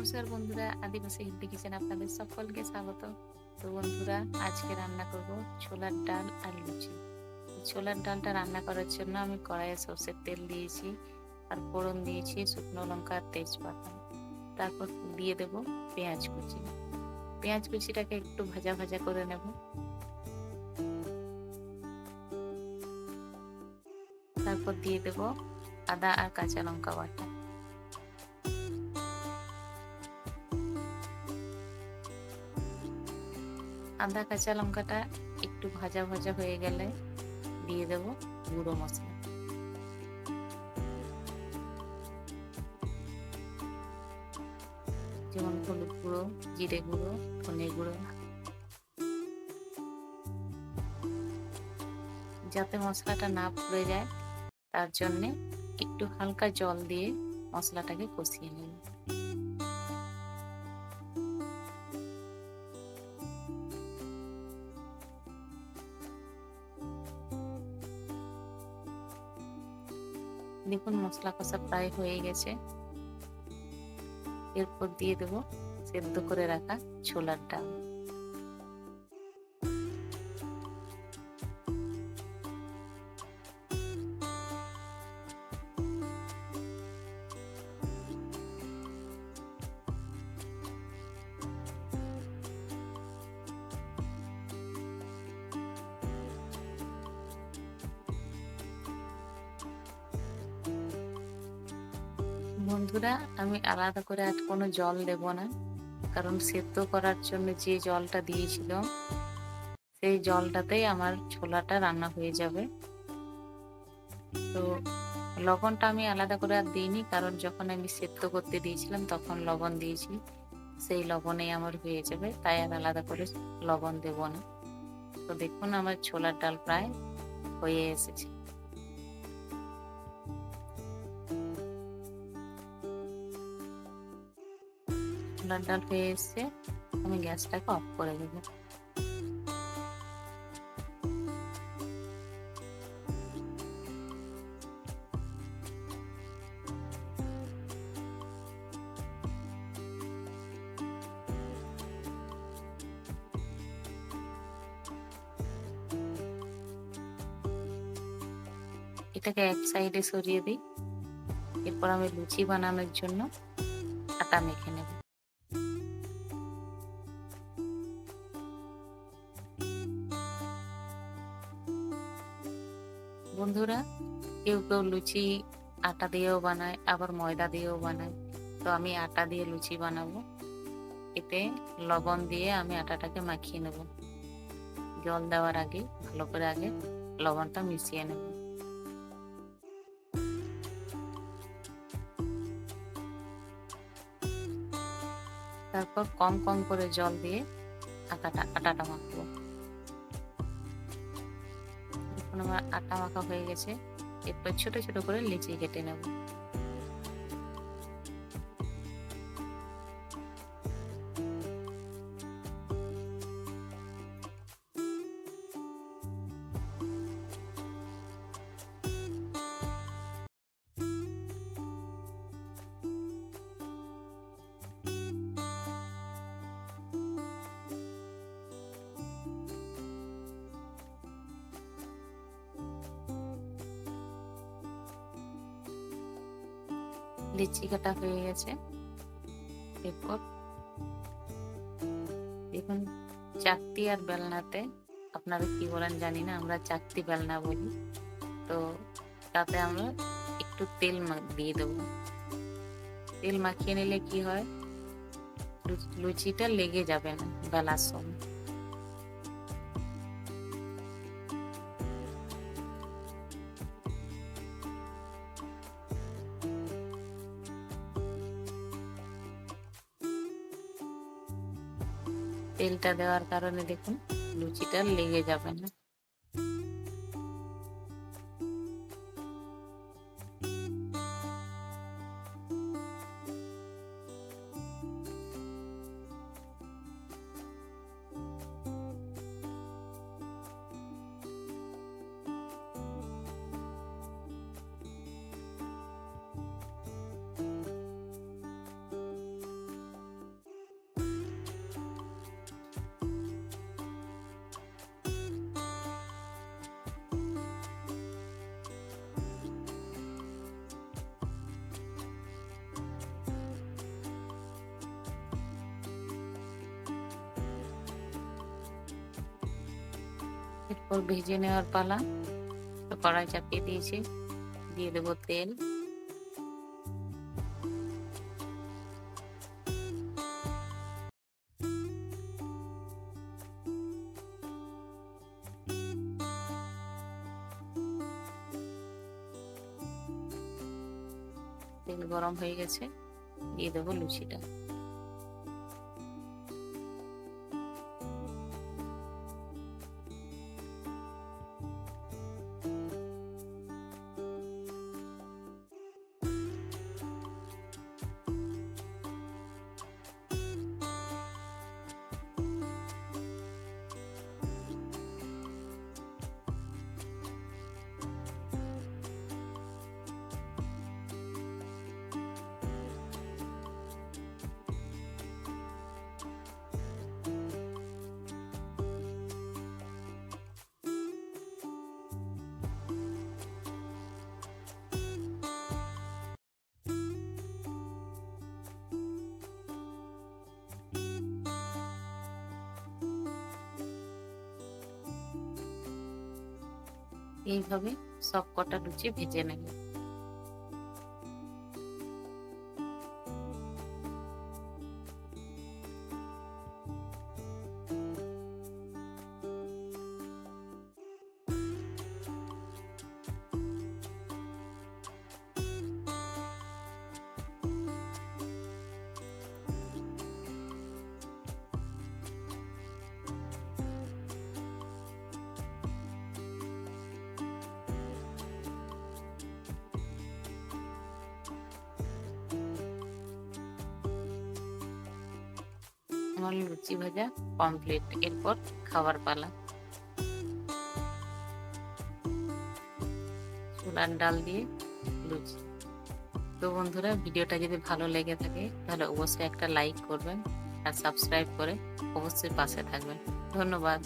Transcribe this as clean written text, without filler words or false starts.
নমস্কার বন্ধুরা, আদিবাসী হিন্দি কিচেন আপনাদের সকলকে স্বাগত। তো বন্ধুরা, আজকে রান্না করব ছোলার ডাল আর লুচি। ছোলার ডালটা রান্না করার জন্য আমি কড়াইয়ে সর্ষের তেল দিয়েছি আর ফোড়ন দিয়েছি শুকনো লঙ্কা আর তেজপাতা। তারপর দিয়ে দেব পেঁয়াজ কুচি। পেঁয়াজ কুচিটাকে একটু ভাজা ভাজা করে নেব। তারপর দিয়ে দেব আদা আর কাঁচা লঙ্কা বাটা। আদা কাঁচা লঙ্কাটা একটু ভাজা ভাজা হয়ে গেলে দিয়ে দেব গুঁড়ো মশলা। যেমন হলুদ গুঁড়ো, জিরে গুঁড়ো, ধনে গুঁড়ো। যাতে মশলাটা না পুড়ে যায় তার জন্যে একটু হালকা জল দিয়ে মশলাটাকে কষিয়ে নেব। দেখুন মশলা কষা প্রায় হয়ে গেছে। এরপর দিয়ে দেব সেদ্ধ করে রাখা ছোলার ডাল। বন্ধুরা, আমি আলাদা করে আর কোনো জল দেব না, কারণ সেদ্ধ করার জন্য যে জলটা দিয়েছিল সেই জলটাতেই আমার ছোলাটা রান্না হয়ে যাবে। তো লবণটা আমি আলাদা করে আর দিইনি, কারণ যখন আমি সেদ্ধ করতে দিয়েছিলাম তখন লবণ দিয়েছি, সেই লবণেই আমার হয়ে যাবে, তাই আর আলাদা করে লবণ দেব না। তো দেখুন আমার ছোলার ডাল প্রায় হয়ে এসেছে। ছোলার ডাল হয়ে এসছে, আমি গ্যাসটাকে অফ করে দেবো। এটাকে এক সাইডে সরিয়ে দিই। এরপর আমি লুচি বানানোর জন্য আটা মেখে নেব। বন্ধুরা, কেউ কেউ লুচি আটা দিয়েও বানায়, আবার ময়দা দিয়েও বানায়। তো আমি আটা দিয়ে লুচি বানাবো। এতে লবণ দিয়ে আমি আটাটাকে মাখিয়ে নেব। জল দেওয়ার আগে ভালো করে আগে লবণটা মিশিয়ে নেব। তারপর কম কম করে জল দিয়ে আটাটা মাখবো। এখন আমার আটা মাখা হয়ে গেছে। এরপর ছোট ছোট করে লিচি কেটে নেব। লিচি কাটা হয়ে গেছে। এরপর দেখুন চাকতি আর বেলনাতে, আপনারা কি বলেন জানি না, আমরা চাকতি বেলনা বলি। তো তাতে আমরা একটু তেল দিয়ে দেবো। তেল মাখিয়ে নিলে কি হয়, লুচিটা লেগে যাবে না বেলার সময়। তেলটা দেওয়ার কারণে দেখুন লুচিটা লেগে যাবে না। তারপর ভেজে নেওয়ার পালা। তো কড়াই চাপিয়ে দিয়েছি, দিয়ে দেবো তেল। তেল গরম হয়ে গেছে, দিয়ে দেবো লুচিটা। এইভাবে সব কটা লুচি ভেজে নেব। আমার লুচি ভাজা কমপ্লিট। এরপর খাবার পালা। ছোলার ডাল দিয়ে লুচি। তো বন্ধুরা, ভিডিওটা যদি ভালো লেগে থাকে তাহলে অবশ্যই একটা লাইক করবেন আর সাবস্ক্রাইব করে অবশ্যই পাশে থাকবেন। ধন্যবাদ।